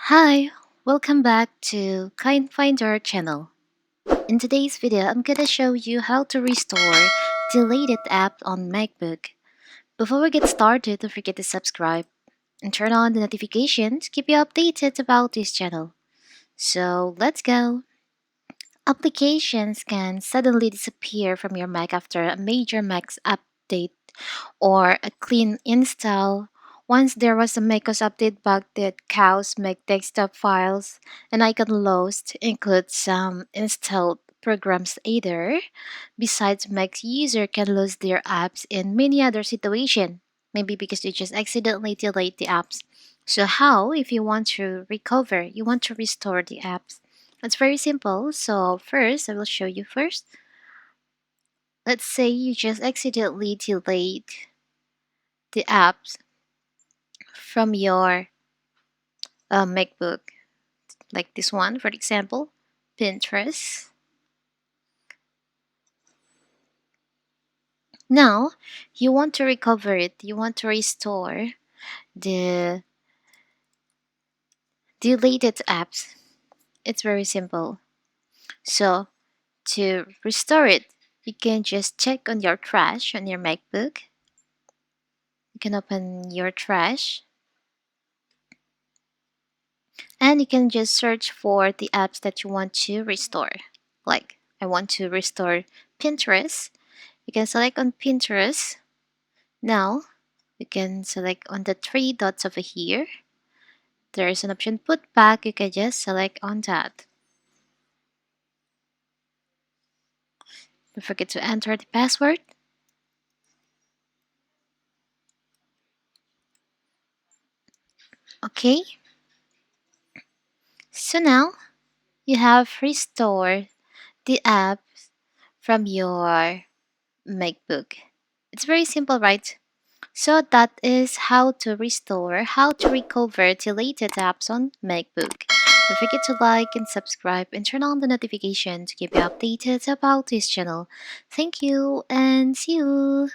Hi, welcome back to Kind Finder channel. In today's video, I'm gonna show you how to restore deleted app on MacBook. Before we get started, don't forget to subscribe and turn on the notifications to keep you updated about this channel. So let's go. Applications can suddenly disappear from your Mac after a major Mac update or a clean install. Once there was a macOS update bug that caused Mac desktop files and icon lost, include some installed programs either. Besides, Mac user can lose their apps in many other situations, maybe because they just accidentally delete the apps. So how if you want to recover, you want to restore the apps? It's very simple. So first, I will show you first. Let's say you just accidentally delete the apps from your MacBook, like this one, for example, Pinterest. Now, you want to recover it, you want to restore the deleted apps. It's very simple. So, to restore it, you can just check on your trash on your MacBook. You can open your trash and you can just search for the apps that you want to restore. Like, I want to restore Pinterest. You can select on Pinterest. Now, you can select on the three dots over here. There is an option put back. You can just select on that. Don't forget to enter the password. Okay, so now you have restored the app from your MacBook. It's very simple, right? So that is how to restore, how to recover deleted apps on MacBook. Don't forget to like and subscribe and turn on the notification to keep you updated about this channel. Thank you and see you!